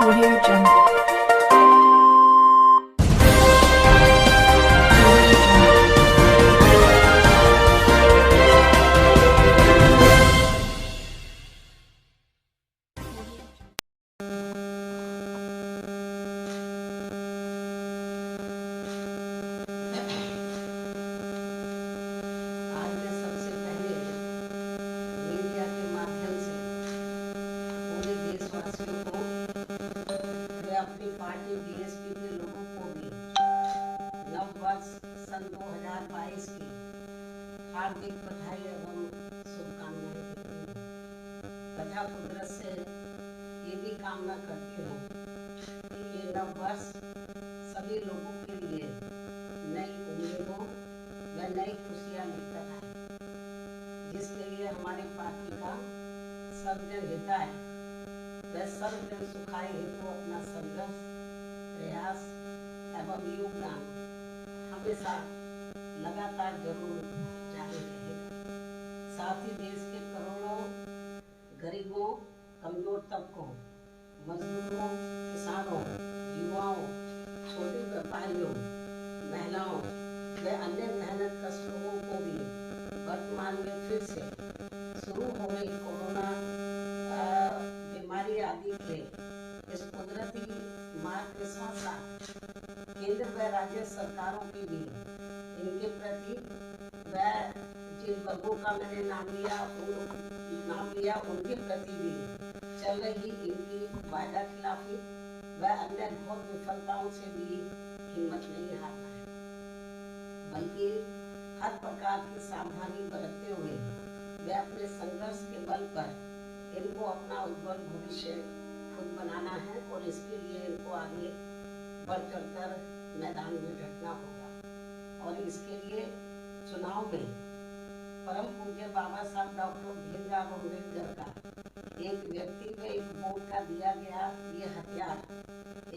Audio Jungle. आज मैं सबसे पहले मीडिया के माध्यम से पूरे देशवासियों को व अपनी पार्टी बीएसपी के लोगों को भी नव वर्ष सन 2022 की हार्दिक बधाई एवं शुभकामनाएं देती हूँ तथा कुदरत से ये भी कामना करती हूँ कि ये नव वर्ष सभी लोगों के लिए नई उम्मीदों व नई खुशियाँ लेकर आए, जिसके लिए हमारी पार्टी का सर्वजन हिताय व सर्वजन सुखाय हेतु अपना संघर्ष, प्रयास एवं योगदान हमेशा लगातार जरूर जारी रहेगा। साथ ही देश के करोड़ों गरीबों, कमजोर तबकों, मजदूरों, किसानों, युवाओं, छोटे व्यापारियों, महिलाओं व अन्य मेहनत कश लोगों को भी वर्तमान में फिर से शुरू हो गई कोरोना बीमारी आदि के इस कुदरती मार के साथ साथ केंद्र व राज्य सरकारों की भी इनके प्रति व जिन वर्गों का मैंने नाम लिया उनके प्रति भी चल रही इनकी वायदा खिलाफी व अन्य घोर विफलताओं से भी हिम्मत नहीं हारना है, बल्कि हर प्रकार की सावधानी बरतते हुए वे अपने संघर्ष के बल पर इनको अपना उज्जवल भविष्य खुद बनाना है और इसके लिए इनको आगे बढ़ चढ़कर मैदान में डटना होगा। और इसके लिए चुनाव में परम पूज्य बाबा साहब डॉक्टर भीमराव अम्बेडकर का एक व्यक्ति में एक वोट का दिया गया ये हथियार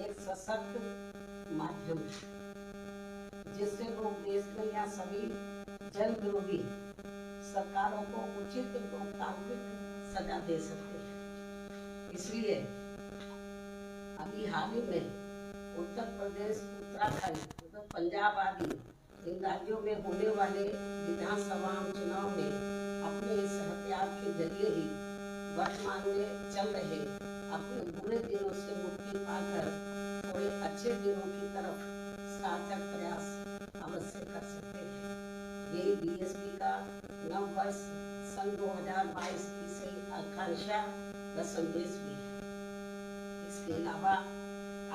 एक सशक्त माध्यम है, जिससे लोग देश में या सभी जन विरोधी सरकारों को उचित लोकतांत्रिक सजा दे सकते हैं। इसलिए अभी हाल ही में उत्तर प्रदेश, उत्तराखंड, पंजाब आदि इन राज्यों में होने वाले विधानसभा चुनाव में अपने इस हथियार के जरिए ही वर्तमान में चल रहे अपने बुरे दिनों से मुक्ति पाकर थोड़े अच्छे दिनों की तरफ सार्थक प्रयास अवश्य कर सकते हैं। यही बीएसपी का नव वर्ष सन 2022 की सही आकांक्षा व संदेश भी है। इसके अलावा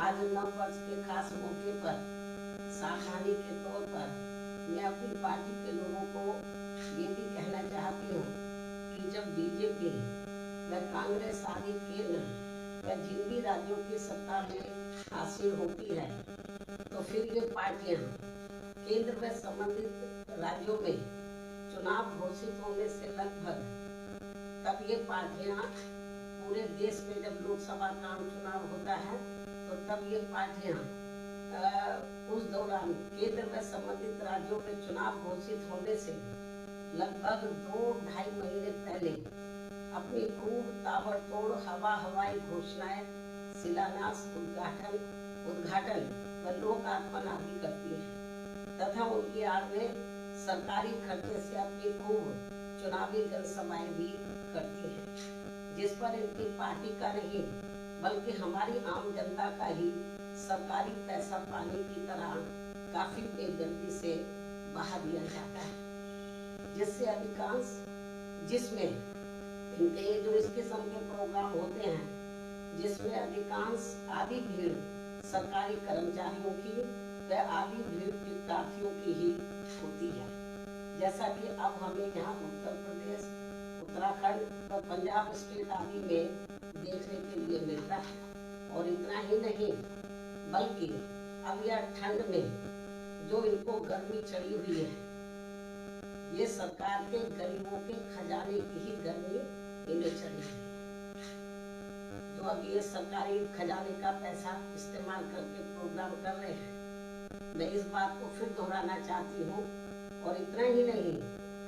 आज नव वर्ष के खास मौके पर सावधानी के तौर पर मैं अपनी पार्टी के लोगों को ये भी कहना चाहती हूँ कि जब बीजेपी व कांग्रेस आदि केंद्र व जिन भी राज्यों की सत्ता में हासिल होती है तो फिर ये पार्टियां केंद्र व संबंधित राज्यों में चुनाव घोषित होने से लगभग तब ये पार्टियां पूरे देश में जब लोकसभा का चुनाव होता है तो तब ये पार्टियां उस दौरान केंद्र व संबंधित राज्यों में चुनाव घोषित होने से लगभग 2-2.5 महीने पहले अपनी खूब ताबड़तोड़ हवाई घोषणाएं, शिलान्यास, उद्घाटन व लोकार्पण आदि करती है तथा उनकी आड़ में सरकारी खर्चे से अपनी खूब चुनावी जनसभाएं भी करती है, जिस पर इनकी पार्टी का नहीं बल्कि हमारी आम जनता का ही सरकारी पैसा पानी की तरह काफी बेदर्दी से बहा दिया जाता है, जिससे अधिकांश जिसमें इनके जो इस किस्म के प्रोग्राम होते हैं जिसमें अधिकांश आधी भीड़ सरकारी कर्मचारियों की व आधी भीड़ विद्यार्थियों की ही होती है, जैसा कि अब हमें यहाँ उत्तर प्रदेश, उत्तराखंड व पंजाब स्टेट आदि में देखने के लिए मिलता है। और इतना ही नहीं बल्कि अब यह ठंड में जो इनको गर्मी चढ़ी हुई है ये सरकार के गरीबों के खजाने की ही गर्मी इन्हें चढ़ी हुई है। तो अब ये सरकारी खजाने का पैसा इस्तेमाल करके प्रोग्राम कर रहे हैं। मैं इस बात को फिर दोहराना चाहती हूँ। और इतना ही नहीं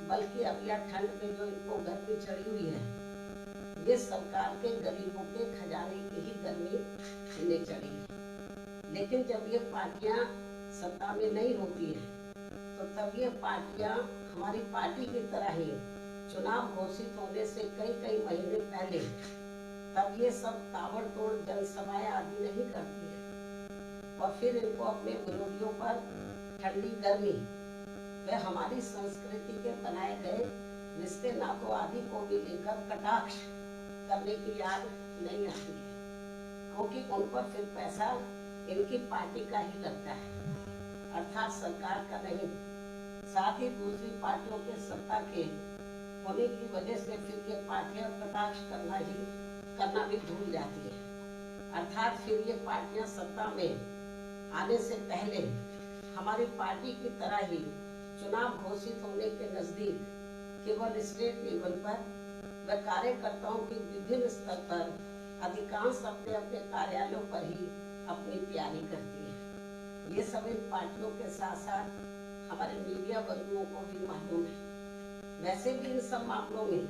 बल्कि अब यह ठंड में जो इनको गर्मी चढ़ी हुई है ये सरकार के गरीबों के खजाने की ही गर्मी लेकिन जब ये पार्टियां सत्ता में नहीं होती हैं तो तब ये पार्टियां हमारी पार्टी की तरह ही चुनाव घोषित होने से कई कई महीने पहले तब ये सब ताबड़तोड़ जनसभाएं आदि नहीं करती है और फिर इनको अपने विरोधियों पर ठंडी गर्मी व हमारी संस्कृति के बनाए गए रिश्ते नातों आदि को भी लेकर कटाक्ष करने की याद नहीं आती है, क्योंकि उन पर फिर पैसा इनकी पार्टी का ही लगता है, अर्थात सरकार का नहीं। साथ ही दूसरी पार्टियों के सत्ता के होने की वजह से फिर ये पार्टियां कटाक्ष करना भी भूल जाती है, अर्थात फिर ये पार्टियां सत्ता में आने से पहले हमारी पार्टी की तरह ही चुनाव घोषित होने के नजदीक केवल स्टेट लेवल पर व कार्यकर्ताओं के विभिन्न स्तर पर अधिकांश अपने अपने कार्यालयों पर ही अपनी तैयारी करती है। ये सभी पार्टियों के साथ साथ हमारे मीडिया बंधुओं को भी मालूम है। वैसे भी इन सब मामलों में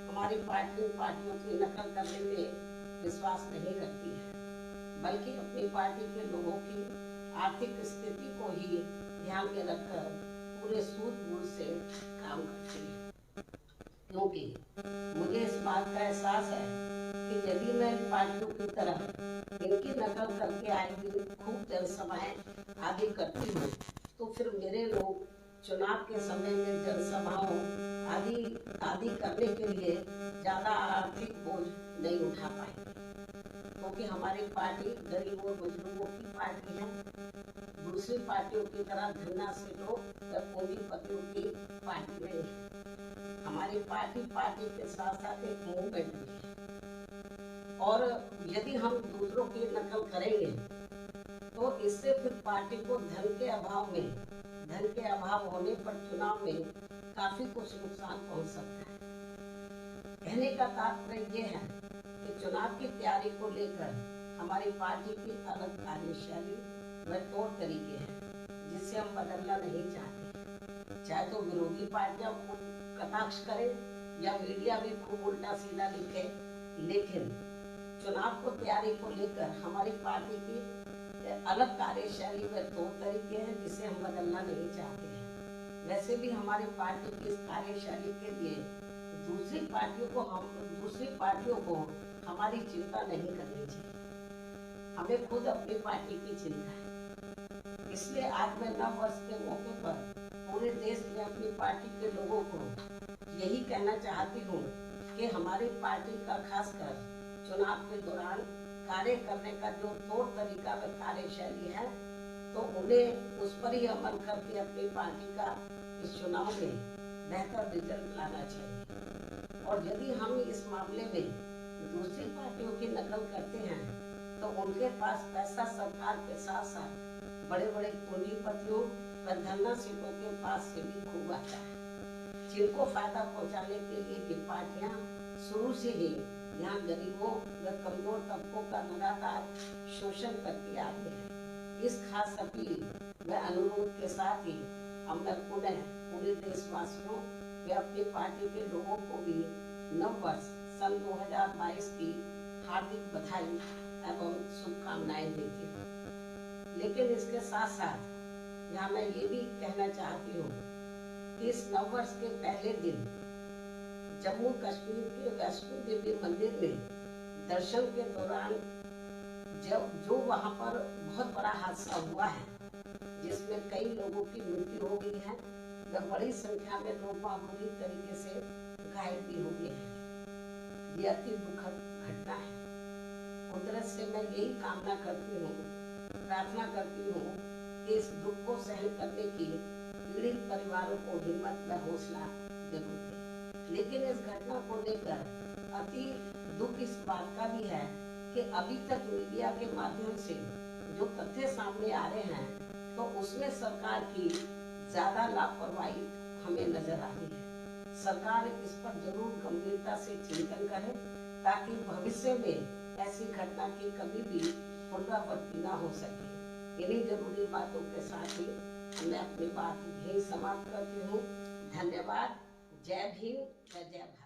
हमारी पार्टियों की नकल करने में विश्वास नहीं रखती है, बल्कि अपनी पार्टी के लोगों की आर्थिक स्थिति को ही ध्यान में रखकर पूरे सूझबूझ से काम करती है। क्योंकि मुझे इस बात का एहसास है कि यदि मैं इन पार्टियों की तरह इनकी नकल करके आए दिन खूब जनसभाएं आदि करती हूँ तो फिर मेरे लोग चुनाव के समय में जनसभाओं आदि करने के लिए ज्यादा आर्थिक बोझ नहीं उठा पाएंगे, क्योंकि हमारी पार्टी गरीबों बुजुर्गों की पार्टी है। दूसरी पार्टियों की तरह धन्ना सेठों या पूंजीपतियों की पार्टी नहीं है। हमारी पार्टी के साथ साथ एक मूवमेंट भी है, और यदि हम दूसरों की नकल करेंगे तो इससे फिर पार्टी को धन के अभाव होने पर चुनाव में काफी कुछ नुकसान पहुंच सकता है। कहने का तात्पर्य ये है कि चुनाव की तैयारी को लेकर हमारी पार्टी की अलग कार्यशैली व तौर तरीके हैं जिसे हम बदलना नहीं चाहते। चाहे तो विरोधी पार्टियां कटाक्ष करे या मीडिया भी खूब उल्टा सीधा लिखे, लेकिन चुनाव को तैयारी को लेकर हमारी पार्टी की अलग कार्यशैली व तौर तरीके हैं जिसे हम बदलना नहीं चाहते हैं। वैसे भी हमारी पार्टी की इस कार्यशैली के लिए दूसरी पार्टियों को हमारी चिंता नहीं करनी चाहिए, हमें खुद अपनी पार्टी की चिंता है। इसलिए आज मैं नव वर्ष के मौके पर पूरे देश में अपनी पार्टी के लोगों को यही कहना चाहती हूँ कि हमारी पार्टी का खासकर चुनाव के दौरान कार्य करने का जो तौर तरीका व कार्यशैली है तो उन्हें उस पर ही अमल करके अपनी पार्टी का इस चुनाव में बेहतर रिजल्ट लाना चाहिए। और यदि हम इस मामले में दूसरी पार्टियों की नकल करते हैं तो उनके पास पैसा सरकार के साथ साथ बड़े बड़े पूंजीपतियों व धन्ना सेठों के पास से भी खूब आता है, जिनको फायदा पहुंचाने के लिए ये पार्टियां शुरू से ही यहाँ गरीबों व कमजोर तबकों का लगातार शोषण करती आ रही है। इस खास अपील व अनुरोध के साथ ही अब मैं पुनः पूरे देशवासियों व अपनी पार्टी के लोगों को भी नव वर्ष सन 2022 की हार्दिक बधाई एवं शुभकामनाएं देती हूँ। लेकिन इसके साथ साथ यहाँ मैं ये भी कहना चाहती हूँ कि इस नव वर्ष के पहले दिन जम्मू कश्मीर के वैष्णो देवी मंदिर में दर्शन के दौरान जो वहां पर बहुत बड़ा हादसा हुआ है जिसमें कई लोगों की मृत्यु हो गई है व बड़ी संख्या में लोग बुरी तरीके से घायल भी हो गए हैं। ये अति दुखद घटना है। कुदरत से मैं यही कामना करती हूँ, प्रार्थना करती हूँ कि इस दुख को सहन करने की पीड़ित परिवारों को हिम्मत व हौसला जरूर दे। लेकिन इस घटना को लेकर अति दुख इस बात का भी है कि अभी तक मीडिया के माध्यम से जो तथ्य सामने आ रहे हैं तो उसमें सरकार की ज्यादा लापरवाही हमें नजर आ रही है। सरकार इस पर जरूर गंभीरता से चिंतन करे ताकि भविष्य में ऐसी घटना की कभी भी पुनरावृत्ति न हो सके। इन्हीं जरूरी बातों के साथ ही मैं अपनी बात यही समाप्त करती हूँ। धन्यवाद। जय भीम, जय भारत।